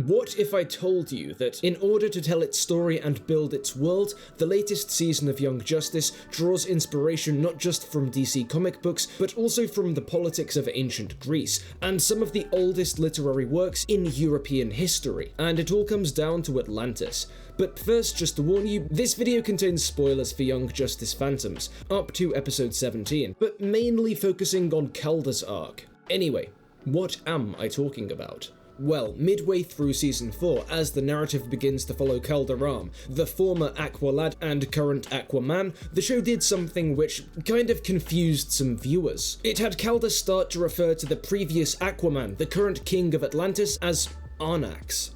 What if I told you that in order to tell its story and build its world, the latest season of Young Justice draws inspiration not just from DC comic books, but also from the politics of ancient Greece, and some of the oldest literary works in European history, and it all comes down to Atlantis. But first, just to warn you, this video contains spoilers for Young Justice Phantoms, up to episode 17, but mainly focusing on Kaldur'ahn's arc. Anyway, what am I talking about? Well, midway through Season 4, as the narrative begins to follow Kaldur'ahm, the former Aqualad and current Aquaman, the show did something which kind of confused some viewers. It had Kaldur'ahm start to refer to the previous Aquaman, the current king of Atlantis, as Anax.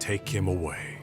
Take him away.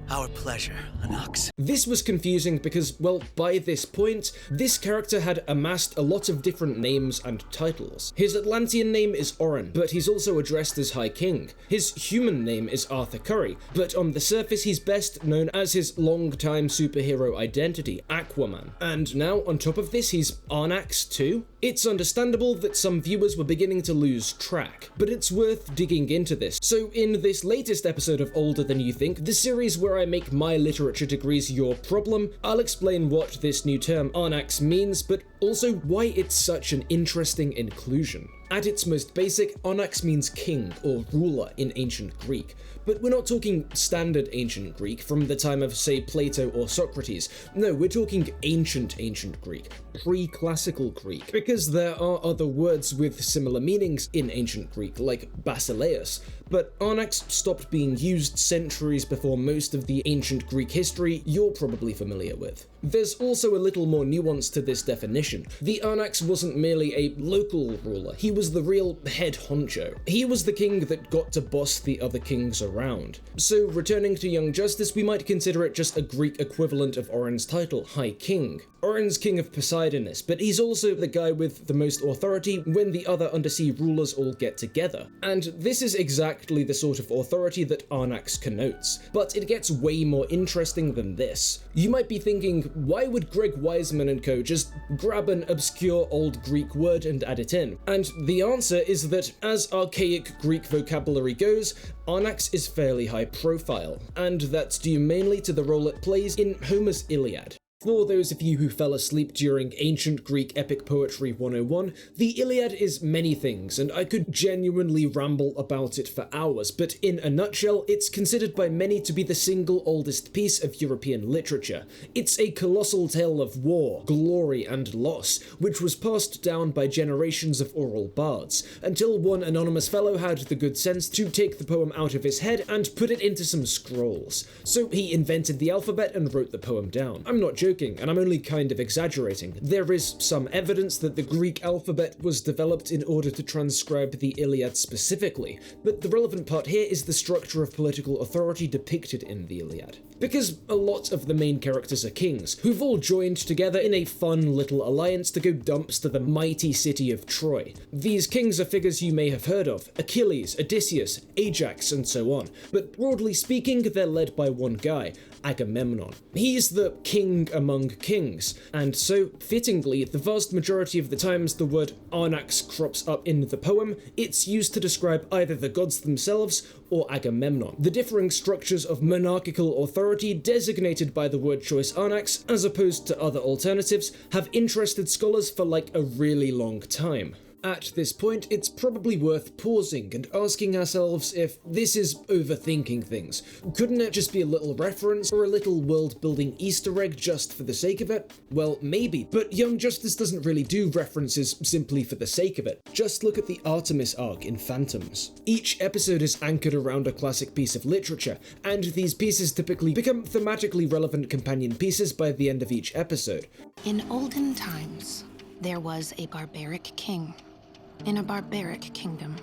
Our pleasure, Onyx. This was confusing because, well, by this point, this character had amassed a lot of different names and titles. His Atlantean name is Orphan, but he's also addressed as High King. His human name is Arthur Curry, but on the surface he's best known as his long-time superhero identity, Aquaman. And now, on top of this, he's Anax too? It's understandable that some viewers were beginning to lose track, but it's worth digging into this. So in this latest episode of Older Than You Think, the series where I make my literature degrees your problem, I'll explain what this new term Anax means, but also why it's such an interesting inclusion. At its most basic, Anax means king or ruler in ancient Greek, but we're not talking standard ancient Greek from the time of, say, Plato or Socrates. No, we're talking ancient Greek, pre-classical Greek, because there are other words with similar meanings in ancient Greek, like basileus, but Anax stopped being used centuries before most of the ancient Greek history you're probably familiar with. There's also a little more nuance to this definition. The Anax wasn't merely a local ruler, he was the real head honcho. He was the king that got to boss the other kings around. So returning to Young Justice, we might consider it just a Greek equivalent of Orphan's title, High King. Orphan's king of Poseidonis, but he's also the guy with the most authority when the other undersea rulers all get together. And this is exactly the sort of authority that Anax connotes. But it gets way more interesting than this. You might be thinking, why would Greg Wiseman and co just grab an obscure old Greek word and add it in? And the answer is that, as archaic Greek vocabulary goes, Anax is fairly high profile, and that's due mainly to the role it plays in Homer's Iliad. For those of you who fell asleep during Ancient Greek Epic Poetry 101, the Iliad is many things, and I could genuinely ramble about it for hours, but in a nutshell, it's considered by many to be the single oldest piece of European literature. It's a colossal tale of war, glory, and loss, which was passed down by generations of oral bards, until one anonymous fellow had the good sense to take the poem out of his head and put it into some scrolls. So he invented the alphabet and wrote the poem down. I'm not joking, and I'm only kind of exaggerating. There is some evidence that the Greek alphabet was developed in order to transcribe the Iliad specifically, but the relevant part here is the structure of political authority depicted in the Iliad. Because a lot of the main characters are kings, who've all joined together in a fun little alliance to go dumps to the mighty city of Troy. These kings are figures you may have heard of: Achilles, Odysseus, Ajax, and so on, but broadly speaking, they're led by one guy, Agamemnon. He's the king among kings, and so, fittingly, the vast majority of the times the word Anax crops up in the poem, it's used to describe either the gods themselves or Agamemnon. The differing structures of monarchical authority designated by the word choice Anax, as opposed to other alternatives, have interested scholars for like a really long time. At this point, it's probably worth pausing and asking ourselves if this is overthinking things. Couldn't it just be a little reference or a little world-building Easter egg just for the sake of it? Well, maybe, but Young Justice doesn't really do references simply for the sake of it. Just look at the Artemis arc in Phantoms. Each episode is anchored around a classic piece of literature, and these pieces typically become thematically relevant companion pieces by the end of each episode. In olden times, there was a barbaric king. In a barbaric kingdom,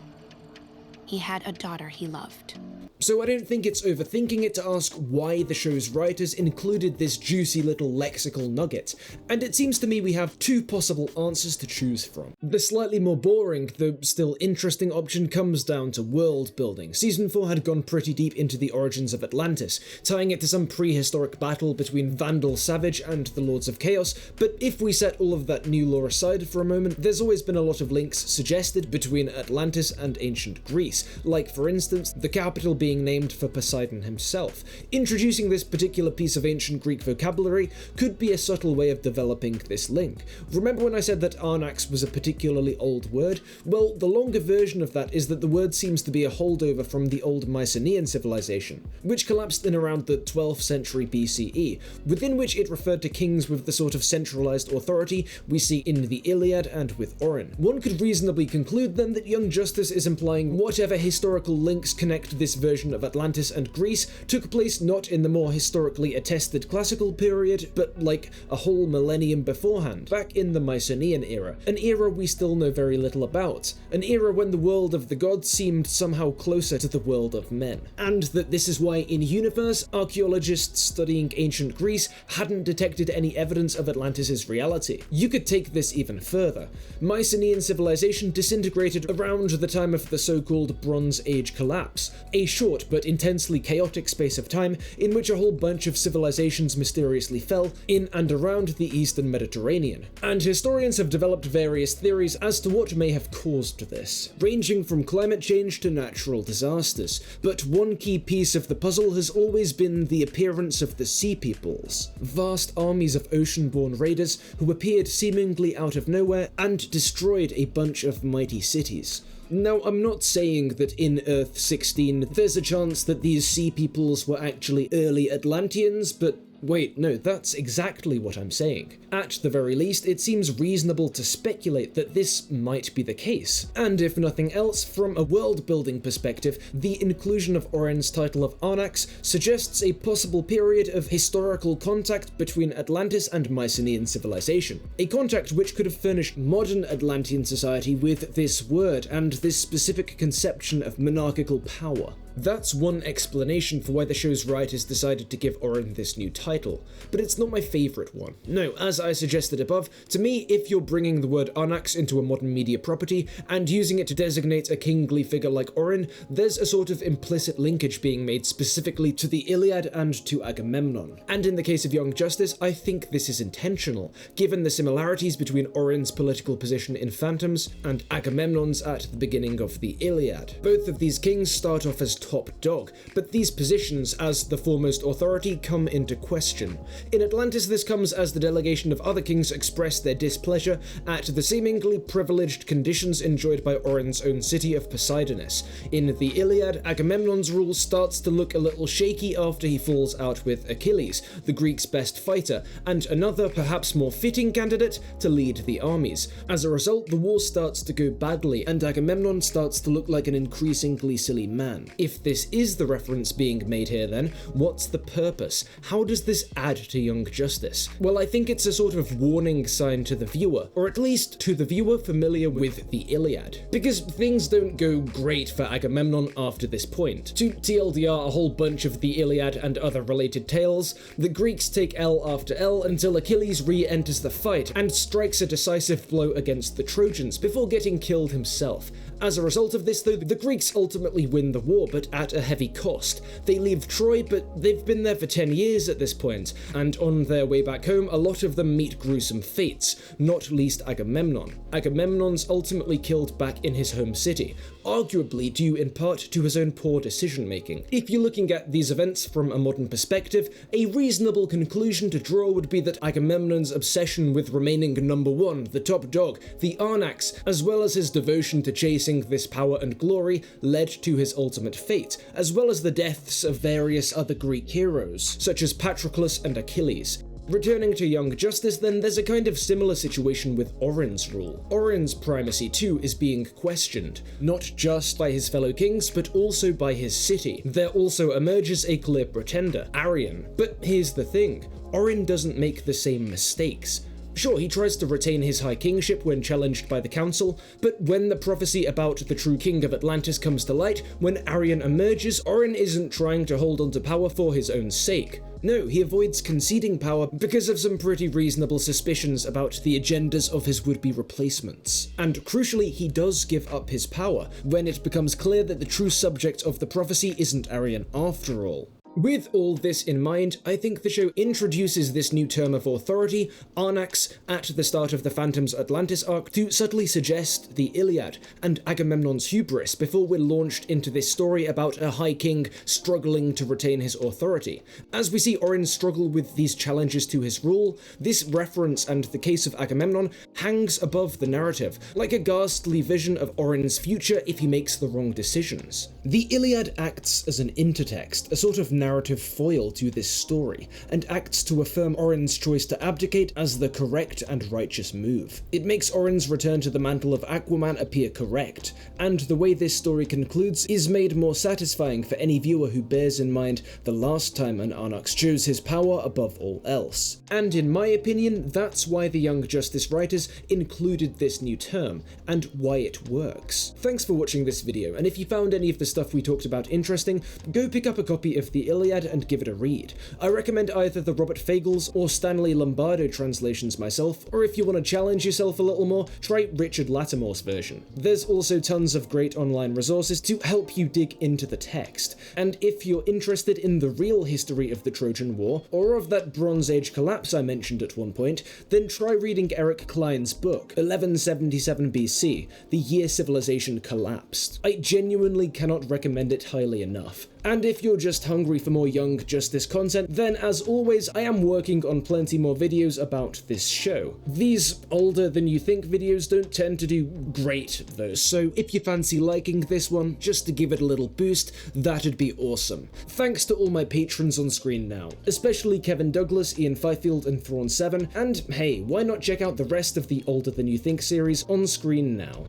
he had a daughter he loved. So I don't think it's overthinking it to ask why the show's writers included this juicy little lexical nugget, and it seems to me we have two possible answers to choose from. The slightly more boring, though still interesting option comes down to world building. Season 4 had gone pretty deep into the origins of Atlantis, tying it to some prehistoric battle between Vandal Savage and the Lords of Chaos, but if we set all of that new lore aside for a moment, there's always been a lot of links suggested between Atlantis and ancient Greece, Greece, like for instance, the capital being named for Poseidon himself. Introducing this particular piece of ancient Greek vocabulary could be a subtle way of developing this link. Remember when I said that Anax was a particularly old word? Well, the longer version of that is that the word seems to be a holdover from the old Mycenaean civilization, which collapsed in around the 12th century BCE, within which it referred to kings with the sort of centralized authority we see in the Iliad and with Orphan. One could reasonably conclude then that Young Justice is implying whatever historical links connect this version of Atlantis and Greece took place not in the more historically attested classical period, but like a whole millennium beforehand, back in the Mycenaean era, an era we still know very little about, an era when the world of the gods seemed somehow closer to the world of men, and that this is why in-universe, archaeologists studying ancient Greece hadn't detected any evidence of Atlantis' reality. You could take this even further. Mycenaean civilization disintegrated around the time of the so-called Bronze Age collapse, a short but intensely chaotic space of time in which a whole bunch of civilizations mysteriously fell in and around the eastern Mediterranean. And historians have developed various theories as to what may have caused this, ranging from climate change to natural disasters, but one key piece of the puzzle has always been the appearance of the Sea Peoples, vast armies of ocean-born raiders who appeared seemingly out of nowhere and destroyed a bunch of mighty cities. Now, I'm not saying that in Earth 16 there's a chance that these Sea Peoples were actually early Atlanteans, but wait, no, that's exactly what I'm saying. At the very least, it seems reasonable to speculate that this might be the case. And if nothing else, from a world-building perspective, the inclusion of Orphan's title of Anax suggests a possible period of historical contact between Atlantis and Mycenaean civilization. A contact which could have furnished modern Atlantean society with this word and this specific conception of monarchical power. That's one explanation for why the show's writers decided to give Orphan this new title, but it's not my favourite one. No, as I suggested above, to me, if you're bringing the word Anax into a modern media property and using it to designate a kingly figure like Orphan, there's a sort of implicit linkage being made specifically to the Iliad and to Agamemnon. And in the case of Young Justice, I think this is intentional, given the similarities between Orphan's political position in Phantoms and Agamemnon's at the beginning of the Iliad. Both of these kings start off as top dog, but these positions as the foremost authority come into question. In Atlantis, this comes as the delegation of other kings express their displeasure at the seemingly privileged conditions enjoyed by Orphan's own city of Poseidonis. In the Iliad, Agamemnon's rule starts to look a little shaky after he falls out with Achilles, the Greeks' best fighter, and another, perhaps more fitting candidate to lead the armies. As a result, the war starts to go badly, and Agamemnon starts to look like an increasingly silly man. If this is the reference being made here then, what's the purpose? How does this add to Young Justice? Well, I think it's a sort of warning sign to the viewer, or at least to the viewer familiar with the Iliad. Because things don't go great for Agamemnon after this point. To TLDR a whole bunch of the Iliad and other related tales, the Greeks take L after L until Achilles re-enters the fight and strikes a decisive blow against the Trojans before getting killed himself. As a result of this though, the Greeks ultimately win the war, but at a heavy cost. They leave Troy, but they've been there for 10 years at this point, and on their way back home, a lot of them meet gruesome fates, not least Agamemnon. Agamemnon's ultimately killed back in his home city, arguably due in part to his own poor decision-making. If you're looking at these events from a modern perspective, a reasonable conclusion to draw would be that Agamemnon's obsession with remaining number one, the top dog, the Anax, as well as his devotion to chasing this power and glory, led to his ultimate fate, as well as the deaths of various other Greek heroes, such as Patroclus and Achilles. Returning to Young Justice then, there's a kind of similar situation with Orphan's rule. Orphan's primacy too is being questioned, not just by his fellow kings, but also by his city. There also emerges a clear pretender, Arion. But here's the thing, Orphan doesn't make the same mistakes. Sure, he tries to retain his high kingship when challenged by the council, but when the prophecy about the true king of Atlantis comes to light, when Arion emerges, Orphan isn't trying to hold onto power for his own sake. No, he avoids conceding power because of some pretty reasonable suspicions about the agendas of his would-be replacements. And crucially, he does give up his power when it becomes clear that the true subject of the prophecy isn't Arion after all. With all this in mind, I think the show introduces this new term of authority, Anax, at the start of the Phantom's Atlantis arc to subtly suggest the Iliad and Agamemnon's hubris before we're launched into this story about a High King struggling to retain his authority. As we see Orphan struggle with these challenges to his rule, this reference and the case of Agamemnon hangs above the narrative, like a ghastly vision of Orphan's future if he makes the wrong decisions. The Iliad acts as an intertext, a sort of narrative foil to this story, and acts to affirm Orphan's choice to abdicate as the correct and righteous move. It makes Orphan's return to the mantle of Aquaman appear correct, and the way this story concludes is made more satisfying for any viewer who bears in mind the last time an Anax chose his power above all else. And in my opinion, that's why the Young Justice writers included this new term, and why it works. Thanks for watching this video, and if you found any of the stuff we talked about interesting, go pick up a copy of the Iliad and give it a read. I recommend either the Robert Fagles or Stanley Lombardo translations myself, or if you want to challenge yourself a little more, try Richard Lattimore's version. There's also tons of great online resources to help you dig into the text, and if you're interested in the real history of the Trojan War, or of that Bronze Age collapse I mentioned at one point, then try reading Eric Klein's book, 1177 BC, The Year Civilization Collapsed. I genuinely cannot recommend it highly enough. And if you're just hungry for more Young Justice content, then as always, I am working on plenty more videos about this show. These older than you think videos don't tend to do great though, so if you fancy liking this one, just to give it a little boost, that'd be awesome. Thanks to all my patrons on screen now, especially Kevin Douglas, Ian Fifield, and Thrawn7, and hey, why not check out the rest of the Older Than You Think series on screen now.